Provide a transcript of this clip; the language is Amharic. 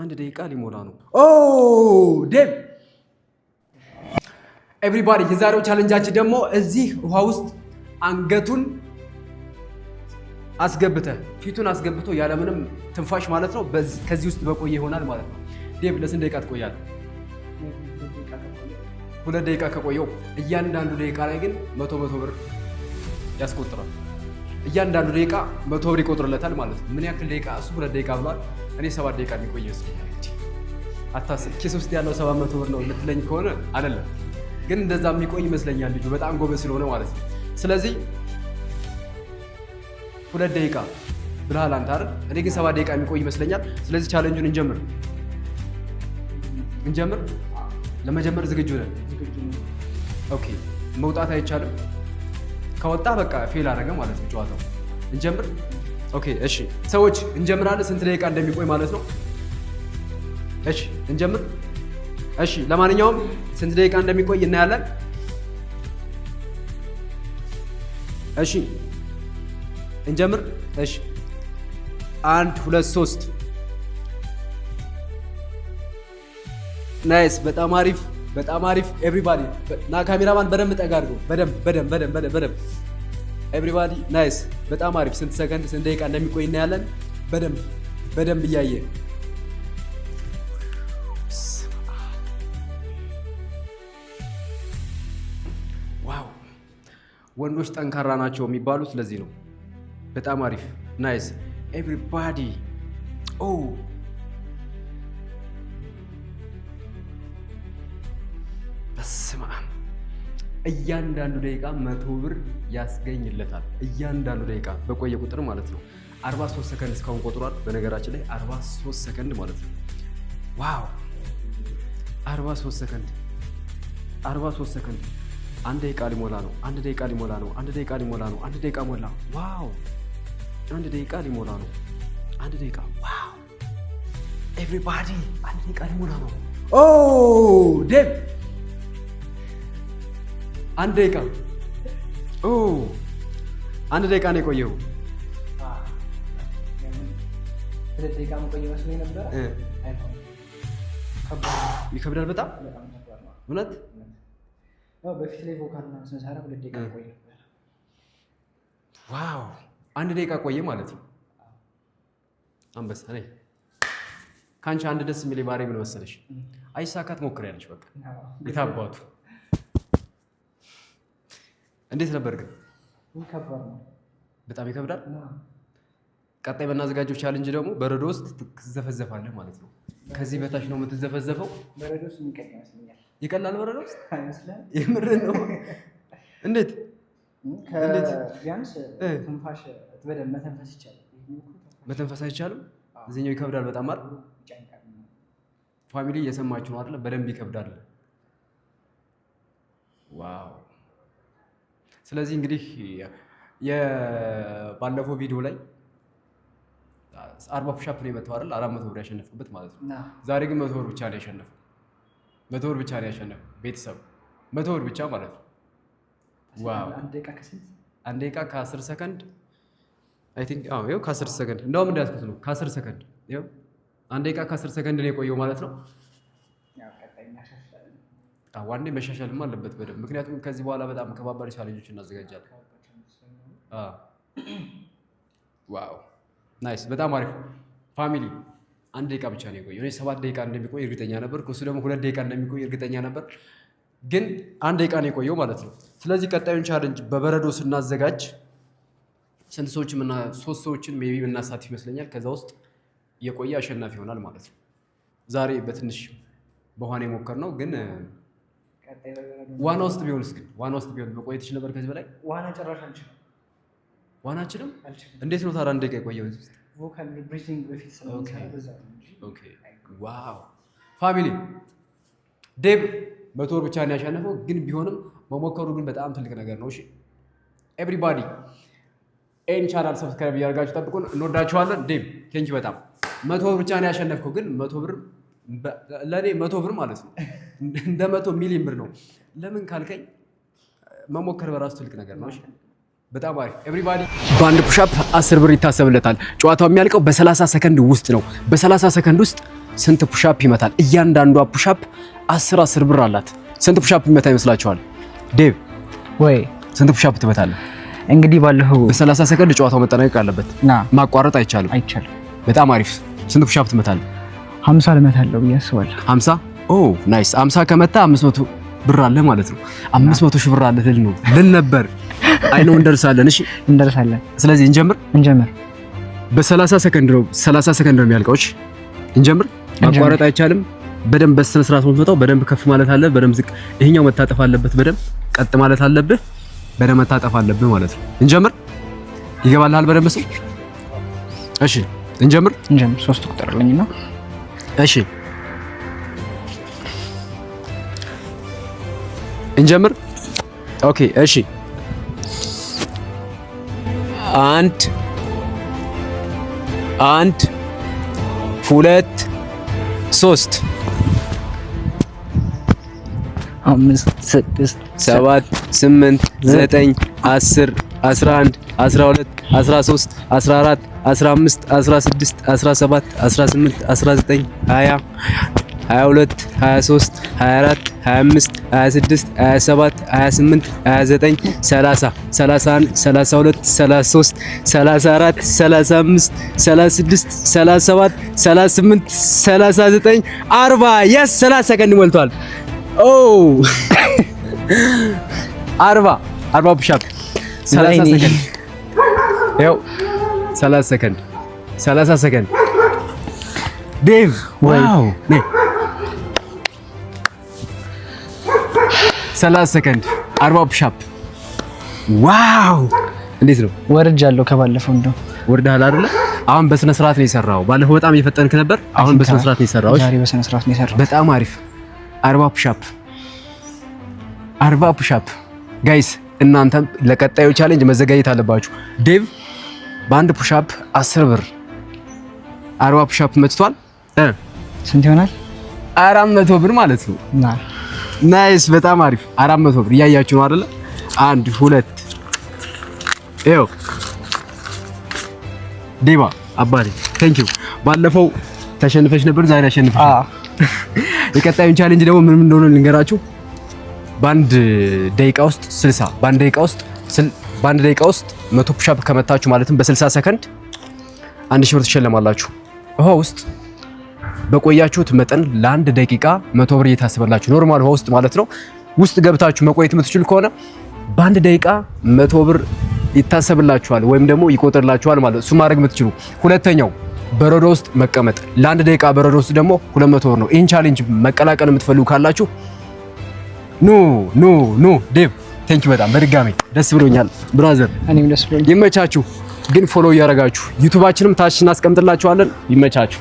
1 ደቂቃ ሊሞላ ነው። ኦ ዴም ኤቭሪባዲ የዛሬው ቻሌንጃችን ደግሞ እዚህ ውሃ ውስጥ አንገቱን ፊቱን አስገብቶ ያለምንም ትንፋሽ ማለት ነው ከዚህ ውስጥ በቆየ ይሆናል ማለት ነው። ዴብ ለስንት ደቂቃ ትቆያለህ? 2 ደቂቃ ከቆየው እያንዳንዱ ደቂቃ ላይ ግን 100 ብር ያስቆጥራል። እያንዳንዱ ደቂቃ 100 ብር ይቆጥርለታል ማለት ነው። ምን ያክል ደቂቃ? እሱ 2 ደቂቃ ብሏል። እኔ 7 ደቂቃ የሚቆይ ይመስለኛል። አታስብ፣ ኪስ ውስጥ ያለው 700 ብር ነው ልትለኝ ከሆነ አይደለም፣ ግን እንደዛ የሚቆይ ይመስለኛል። ልጁ በጣም ጎበዝ ስለሆነ ማለት ነው። ስለዚህ 2 ደቂቃ ብለሃል አንተ አይደል? እኔ ግን 7 ደቂቃ የሚቆይ ይመስለኛል። ስለዚህ ቻሌንጁን እንጀምር። ለመጀመር ዝግጁ ነን? ኦኬ። መውጣት አይቻልም። ከወጣ በቃ ፌል አደረገ ማለት ነው ጨዋታው። እንጀምር። ኦኬ እሺ፣ ሰዎች እንጀምራለን። ስንት ደቂቃ እንደሚቆይ ማለት ነው። እሺ እንጀምር። እሺ ለማንኛውም ስንት ደቂቃ እንደሚቆይ እናያለን። እሺ እንጀምር። እሺ 1 2 3 ናይስ። በጣም አሪፍ ኤቭሪባዲ። ና ካሜራማን በደንብ ጠጋ አድርገው። በደንብ ኤቭሪባዲ ናይስ። በጣም አሪፍ። ስንት ሰከንድ ስንት ደቂቃ እንደሚቆይ እናያለን። በደንብ እያየ ዋው። ወንዶች ጠንካራ ናቸው የሚባሉት ለዚህ ነው። በጣም አሪፍ ናይስ ኤቭሪባዲ። ኦ በስመ አብ። እያንዳንዱ ደቂቃ 100 ብር ያስገኝለታል። እያንዳንዱ ደቂቃ በቆየ ቁጥር ማለት ነው። 43 ሰከንድ እስካሁን ቆጥሯል። በነገራችን ላይ 43 ሰከንድ ማለት ነው። ዋው 43 ሰከንድ 1 ደቂቃ ሊሞላ ነው። 1 ደቂቃ ሊሞላ ነው። 1 ደቂቃ ሊሞላ ነው። 1 ደቂቃ ሞላ። ዋው 1 ደቂቃ ሊሞላ ነው። 1 ደቂቃ ዋው ኤቭሪባዲ 1 ደቂቃ ሊሞላ ነው። ኦ ዴም 1 ደቂቃ 1 ደቂቃ ነው የቆየው። 2 ደቂቃ መቆየት መስሎኝ ነበር። ይከብዳል በጣም እውነት። በፊት ላይ ቮካል ምናምን ስንሰራ 2 ደቂቃ ቆየ ነበር። ዋው 1 ደቂቃ ቆየ ማለት ነው። አንበሳ ነኝ። ከአንቺ አንድ ደስ የሚል ባህሪ ምን መሰለሽ? አይሳካት ሞክሪያለሽ። በቃ የታባቱ እንዴት ነበር ግን? ከባድ ነው። በጣም ይከብዳል። ቀጣይ በናዘጋጀው ቻሌንጅ ደግሞ በረዶ ውስጥ ትዘፈዘፋለህ ማለት ነው። ከዚህ በታች ነው የምትዘፈዘፈው። በረዶ ውስጥ የሚቀል ይመስለኛል። ይቀላል በረዶ ውስጥ አይመስልም? የምርህን ነው? እንዴት ቢያንስ ትንፋሽ በደንብ መተንፈስ ይቻላል። መተንፈስ አይቻልም? እዚህኛው ይከብዳል በጣም አይደል? ፋሚሊ እየሰማችሁ ነው አይደል? በደንብ ይከብዳል። ዋው። ስለዚህ እንግዲህ የባለፈው ቪዲዮ ላይ 40 ፑሽ አፕ ነው የመታው አይደል? 400 ብር ያሸነፍኩበት ማለት ነው። ዛሬ ግን 100 ብር ብቻ ነው ያሸነፈው። 100 ብር ብቻ ነው ያሸነፈው ቤተሰብ፣ 100 ብር ብቻ ማለት ነው። ዋው 1 ደቂቃ ከስንት? 1 ደቂቃ ከ10 ሰከንድ አይ ቲንክ። አዎ ይኸው ከ10 ሰከንድ እንደውም እንዳያስኩት ነው። ከ10 ሰከንድ ይኸው 1 ደቂቃ ከ10 ሰከንድ ነው የቆየው ማለት ነው። ዋንዴ መሻሻልም አለበት በደንብ። ምክንያቱም ከዚህ በኋላ በጣም ከባባድ ቻሌንጆች እናዘጋጃለን። ዋው ናይስ። በጣም አሪፍ ፋሚሊ። 1 ደቂቃ ብቻ ነው የቆየው። እኔ 7 ደቂቃ እንደሚቆይ እርግጠኛ ነበር። እሱ ደግሞ 2 ደቂቃ እንደሚቆይ እርግጠኛ ነበር። ግን 1 ደቂቃ ነው የቆየው ማለት ነው። ስለዚህ ቀጣዩን ቻሌንጅ በበረዶ ስናዘጋጅ ስንት ሰዎችን 3 ሰዎችን ሜቢ የምናሳትፍ ይመስለኛል። ከዛ ውስጥ የቆየ አሸናፊ ይሆናል ማለት ነው። ዛሬ በትንሽ በኋላ የሞከርነው ግን ዋና ውስጥ ቢሆንስ? ግን ዋና ውስጥ ቢሆን መቆየት ይችል ነበር ከዚህ በላይ? ዋና ጭራሽ አልችልም። ዋና አልችልም? እንዴት ነው ታዲያ 1 ደቂቃ የቆየው? ቮካል ብሪዚንግ በፊት ስለምንሰራ በዛ ነው እንጂ። ኦኬ ዋው ፋሚሊ። ዴብ 100 ብር ብቻ ነው ያሸነፈው። ግን ቢሆንም መሞከሩ ግን በጣም ትልቅ ነገር ነው። እሺ ኤቭሪባዲ ኤን ቻናል ሰብስክራይብ እያደረጋችሁ ጠብቁን። እንወዳችኋለን። ዴብ ቴንኪው በጣም 100 ብር ብቻ ነው ያሸነፍከው። ግን 100 ብር ለኔ 100 ብር ማለት ነው እንደ 100 ሚሊዮን ብር ነው። ለምን ካልከኝ መሞከር በራሱ ትልቅ ነገር ነው። እሺ በጣም አሪፍ ኤቭሪባዲ። በአንድ ፑሽ አፕ 10 ብር ይታሰብለታል። ጨዋታው የሚያልቀው በ30 ሰከንድ ውስጥ ነው። በ30 ሰከንድ ውስጥ ስንት ፑሻፕ ይመታል? እያንዳንዷ ፑሻፕ 10 ብር አላት። ስንት ፑሻፕ ይመታ ይመስላችኋል? ዴቭ ወይ ስንት ፑሻፕ ትመታለህ? እንግዲህ ባለፈው በ30 ሰከንድ ጨዋታው መጠናቀቅ አለበት። ማቋረጥ አይቻልም። በጣም አሪፍ። ስንት ፑሻፕ ትመታለህ? 50 ልመታለሁ ብዬ አስባለሁ። 50? ኦ ናይስ። 50 ከመታ 500 ብር አለ ማለት ነው። 500 ሺህ ብር አለ ልል ነበር። አይ ነው እንደርሳለን። እሺ እንደርሳለን። ስለዚህ እንጀምር። በ30 ሰከንድ ነው የሚያልቀው። እሺ እንጀምር። ማቋረጥ አይቻልም። በደንብ በስነ ስርዓት የምትመታው በደንብ ከፍ ማለት አለ፣ በደንብ ዝቅ። ይሄኛው መታጠፍ አለበት፣ በደንብ ቀጥ ማለት አለብህ፣ በደንብ መታጠፍ አለብህ ማለት ነው። እንጀምር። ይገባልሃል በደንብ እሱ። እሺ እንጀምር። 3 ቁጥር አለኝና እሺ እንጀምር። ኦኬ እሺ 1 2 3 5 6 7 8 9 10 11 12 13 14 15 16 17 18 19 20 22 23 24 25 26 27 28 29 30 31 32 33 34 35 36 37 38 39 40 የስ 30 ሰከንድ ሞልቷል። ኦ 40 ፑሻፕ 30 ሰከንድ ያው 30 ሰከንድ ዴቭ ዋው 30 ሰከንድ 40 ፑሻፕ ዋው! እንዴት ነው? ወርጃለሁ ከባለፈው እንደው ወርዳሃል አይደለ? አሁን በስነ ስርዓት ነው የሰራው። ባለፈው በጣም እየፈጠንክ ነበር። አሁን በስነ ስርዓት ነው የሰራው። ዛሬ በስነ ስርዓት ነው የሰራው። በጣም አሪፍ 40 ፑሻፕ ጋይስ፣ እናንተም ለቀጣዩ ቻሌንጅ መዘጋጀት አለባችሁ። ዴቭ በአንድ ፑሻፕ 10 ብር 40 ፑሻፕ መጥቷል። ስንት ይሆናል? 400 ብር ማለት ነው። ናይስ፣ በጣም አሪፍ 400 ብር። እያያችሁ ነው አይደለ? 1 2 ይኸው ዴባ አባሪ ቴንክ ዩ። ባለፈው ተሸንፈሽ ነበር፣ ዛሬ አሸንፈሽ። የቀጣዩን ቻሌንጅ ደግሞ ምን እንደሆነ ልንገራችሁ። በአንድ ደቂቃ ውስጥ 60 በአንድ ደቂቃ ውስጥ 100 ፑሻፕ ከመታችሁ ማለትም በ60 ሰከንድ 1000 ብር ትሸለማላችሁ። ውሃ ውስጥ በቆያችሁት መጠን ለአንድ ደቂቃ 100 ብር እየታሰበላችሁ፣ ኖርማል ውሃ ውስጥ ማለት ነው። ውስጥ ገብታችሁ መቆየት የምትችሉ ከሆነ በአንድ ደቂቃ 100 ብር ይታሰብላችኋል ወይም ደግሞ ይቆጥርላችኋል ማለት ነው። እሱ ማድረግ የምትችሉ። ሁለተኛው በረዶ ውስጥ መቀመጥ፣ ለአንድ ደቂቃ በረዶ ውስጥ ደግሞ 200 ብር ነው። ይህን ቻሌንጅ መቀላቀል የምትፈልጉ ካላችሁ ኑ ዴቭ ቴንክ ዩ በጣም በድጋሚ ደስ ብሎኛል ብራዘር። እኔም ደስ ብሎኛል። ይመቻችሁ። ግን ፎሎ እያደረጋችሁ ዩቲዩባችንም ታች እናስቀምጥላችኋለን። ይመቻችሁ።